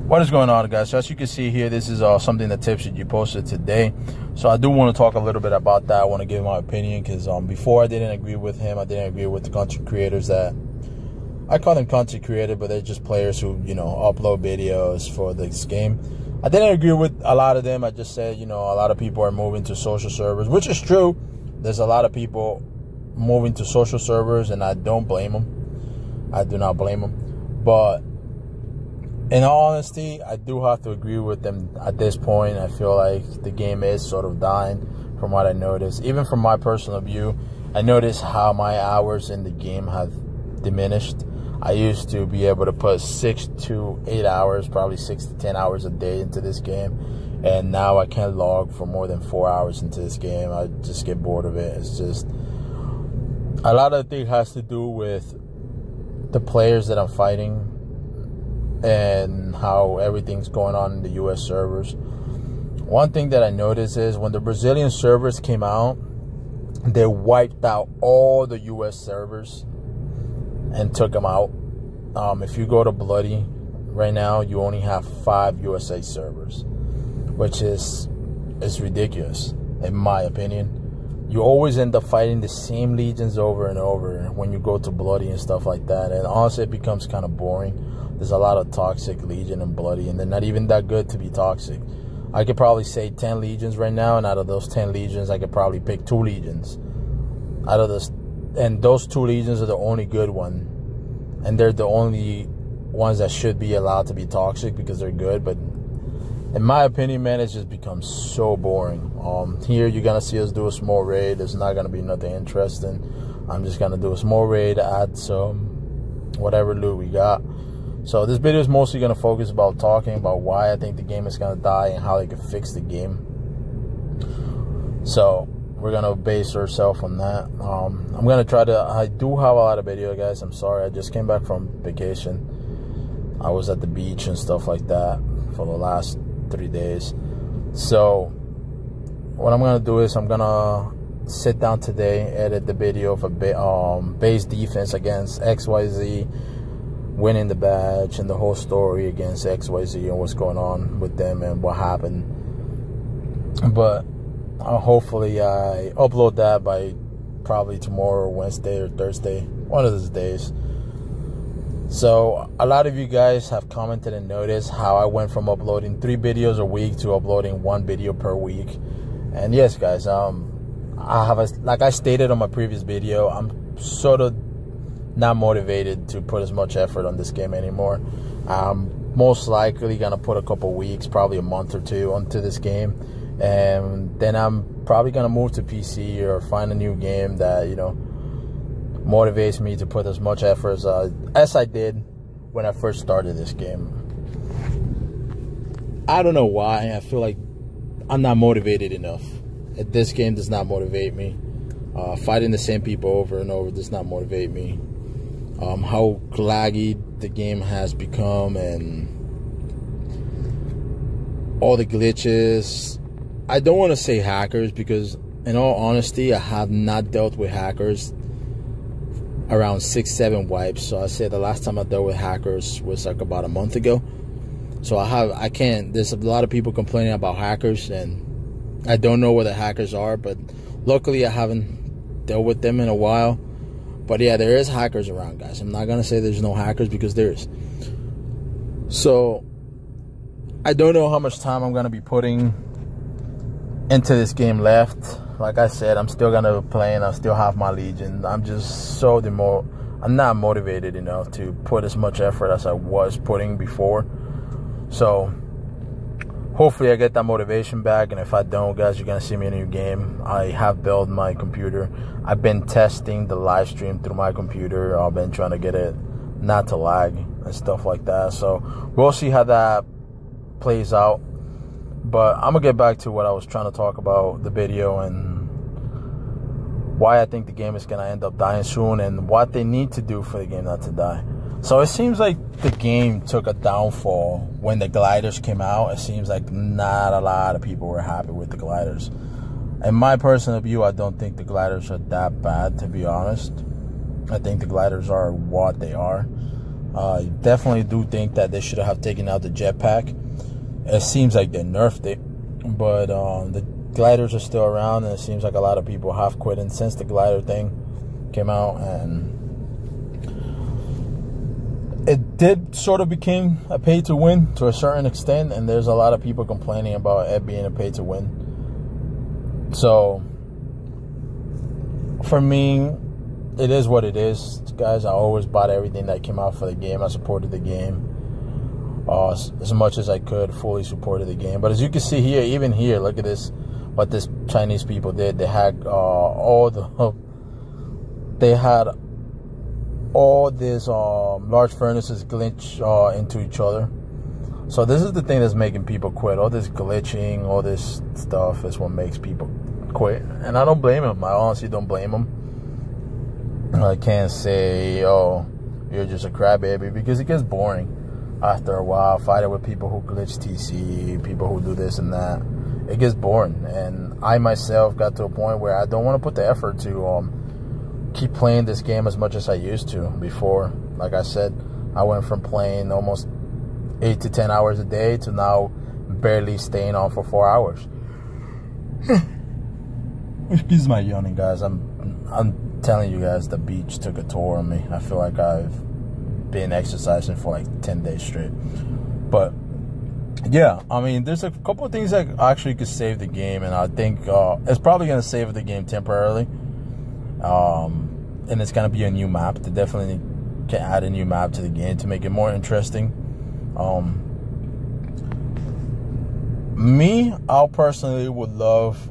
What is going on, guys? So as you can see here, this is something that Tips you posted today. So I do want to talk a little bit about that. I want to give my opinion because before I didn't agree with him. I didn't agree with the content creators that I call them content creators, but they're just players who, upload videos for this game. I didn't agree with a lot of them. I just said, a lot of people are moving to social servers, which is true. There's a lot of people moving to social servers, and I don't blame them. I do not blame them. But in all honesty, I do have to agree with them at this point. I feel like the game is sort of dying from what I noticed. Even from my personal view, I noticed how my hours in the game have diminished. I used to be able to put 6 to 8 hours, probably 6 to 10 hours a day into this game. And now I can't log for more than 4 hours into this game. I just get bored of it. It's just, a lot of the thing has to do with the players that I'm fighting and how everything's going on in the US servers. One thing that I noticed is when the Brazilian servers came out, they wiped out all the US servers and took them out. If you go to Bloody right now, you only have 5 USA servers, which is ridiculous in my opinion. You always end up fighting the same legions over and over when you go to Bloody and stuff like that, and honestly it becomes kind of boring. There's a lot of toxic legion and Bloody, and they're not even that good to be toxic. I could probably say 10 legions right now, and out of those 10 legions, I could probably pick 2 legions. Out of this, and those 2 legions are the only good one, and they're the only ones that should be allowed to be toxic because they're good. But in my opinion, man, it's just become so boring. Here you're gonna see us do a small raid. There's not gonna be nothing interesting. I'm just gonna do a small raid, add some whatever loot we got. So this video is mostly going to focus about talking about why I think the game is going to die and how they can fix the game. So we're going to base ourselves on that. I'm going to try to, I do have a lot of video, guys. I'm sorry. I just came back from vacation. I was at the beach and stuff like that for the last 3 days. So what I'm going to do is I'm going to sit down today, edit the video for base defense against XYZ, winning the badge and the whole story against XYZ and what's going on with them and what happened. But hopefully I upload that by probably tomorrow or Wednesday or Thursday, one of those days. So a lot of you guys have commented and noticed how I went from uploading 3 videos a week to uploading 1 video per week. And yes, guys, I have like I stated on my previous video, I'm sort of not motivated to put as much effort on this game anymore. I'm most likely gonna put a couple weeks, probably a month or 2 onto this game, and then I'm probably gonna move to PC or find a new game that motivates me to put as much effort as I did when I first started this game. I don't know why. I feel like I'm not motivated enough. This game does not motivate me. Fighting the same people over and over does not motivate me. How laggy the game has become and all the glitches. I don't want to say hackers because in all honesty, I have not dealt with hackers around 6-7 wipes. So I said the last time I dealt with hackers was like about a month ago. So I can't, there's a lot of people complaining about hackers and I don't know where the hackers are, but luckily I haven't dealt with them in a while. But yeah, there is hackers around, guys. I'm not going to say there's no hackers because there is. So I don't know how much time I'm going to be putting into this game left. Like I said, I'm still going to play and I still have my Legion. I'm just so I'm not motivated enough to put as much effort as I was putting before. So hopefully I get that motivation back, and if I don't, guys, you're going to see me in a new game. I have built my computer. I've been testing the live stream through my computer. I've been trying to get it not to lag and stuff like that. So we'll see how that plays out. But I'm going to get back to what I was trying to talk about, the video, and why I think the game is going to end up dying soon and what they need to do for the game not to die. So it seems like the game took a downfall when the gliders came out. It seems like not a lot of people were happy with the gliders. In my personal view, I don't think the gliders are that bad, to be honest. I think the gliders are what they are. I definitely do think that they should have taken out the jetpack. It seems like they nerfed it, but the gliders are still around, and it seems like a lot of people have quit since the glider thing came out, and it did sort of became a pay to win to a certain extent, and there's a lot of people complaining about it being a pay to win. So for me, it is what it is, guys. I always bought everything that came out for the game. I supported the game as much as I could, fully supported the game. But as you can see here, even here, look at this, what this Chinese people did. They had all these large furnaces glitch into each other. So this is the thing that's making people quit. All this glitching, all this stuff is what makes people quit. And I don't blame them. I honestly don't blame them. I can't say, oh, you're just a crybaby, because it gets boring after a while, fighting with people who glitch TC, people who do this and that. It gets boring. And I myself got to a point where I don't want to put the effort to keep playing this game as much as I used to before. Like I said, I went from playing almost 8 to 10 hours a day to now barely staying on for 4 hours. Excuse my yawning, guys. I'm telling you guys, the beach took a toll on me. I feel like I've been exercising for like 10 days straight. But yeah, I mean, there's a couple of things that actually could save the game, and I think it's probably going to save the game temporarily. And it's going to be a new map. They definitely can add a new map to the game to make it more interesting. I personally would love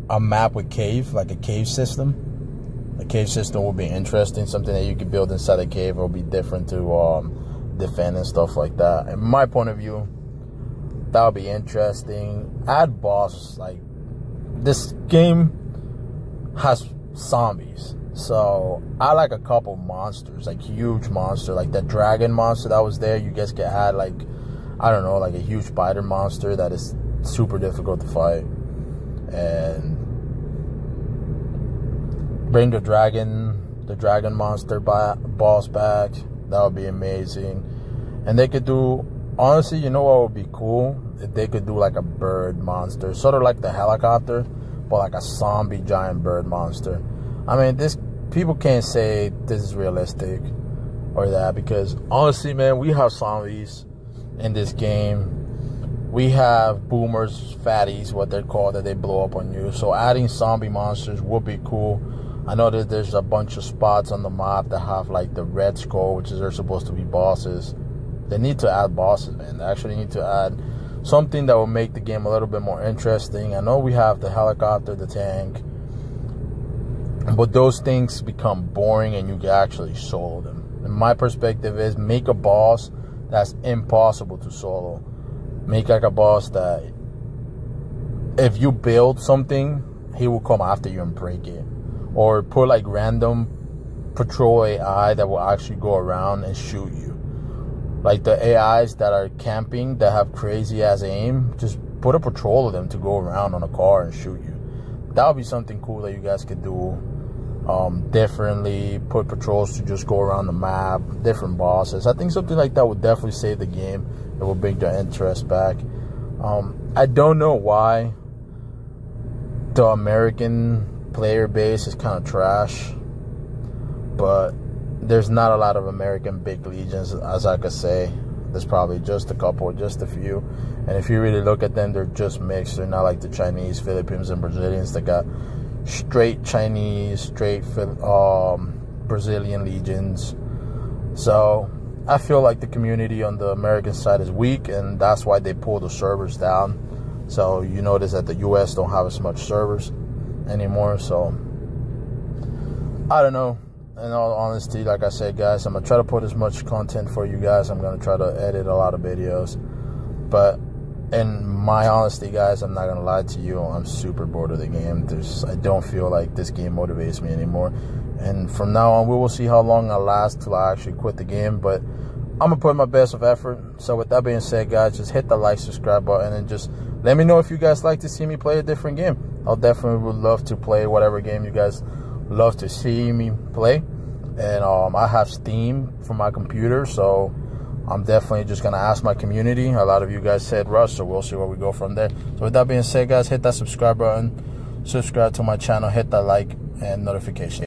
a map with cave, like a cave system. A cave system would be interesting. Something that you could build inside a cave will be different to defend and stuff like that. In my point of view, that would be interesting. Add bosses. Like, this game has zombies, so I like a couple monsters, like huge monster, like that dragon monster that was there. You guys can add, like, I don't know, like a huge spider monster that is super difficult to fight, and bring the dragon monster boss back. That would be amazing. And they could do, honestly, you know what would be cool? If they could do like a bird monster, sort of like the helicopter, but like a zombie giant bird monster. I mean, people can't say this is realistic or that, because honestly, man, we have zombies in this game. We have boomers, fatties, what they're called, that they blow up on you. So adding zombie monsters would be cool. I know that there's a bunch of spots on the map that have like the Red Skull, which is they're supposed to be bosses. They need to add bosses, man. They actually need to add something that will make the game a little bit more interesting. I know we have the helicopter, the tank, but those things become boring and you can actually solo them. And my perspective is, make a boss that's impossible to solo. Make like a boss that if you build something, he will come after you and break it. Or put like random patrol AI that will actually go around and shoot you. Like the AIs that are camping, that have crazy ass aim, just put a patrol of them to go around on a car and shoot you. That would be something cool that you guys could do differently. Put patrols to just go around the map, different bosses. I think something like that would definitely save the game. It will bring the interest back. I don't know why the American player base is kind of trash, but there's not a lot of American big legions, as I could say. There's probably just a couple, just a few. And if you really look at them, they're just mixed. They're not like the Chinese, Philippines, and Brazilians that got straight Chinese, straight Brazilian legions. So I feel like the community on the American side is weak, and that's why they pull the servers down. So you notice that the US don't have as much servers anymore. So I don't know. In all honesty, like I said, guys, I'm going to try to put as much content for you guys. I'm going to try to edit a lot of videos. But in my honesty, guys, I'm not going to lie to you. I'm super bored of the game. I don't feel like this game motivates me anymore. And from now on, we will see how long I last till I actually quit the game. But I'm going to put my best of effort. So with that being said, guys, just hit the like, subscribe button, and just let me know if you guys like to see me play a different game. I'll definitely would love to play whatever game you guys love to see me play. And I have Steam for my computer, so I'm definitely just going to ask my community. A lot of you guys said Rust, so we'll see where we go from there. So with that being said, guys, hit that subscribe button, subscribe to my channel, hit that like and notification.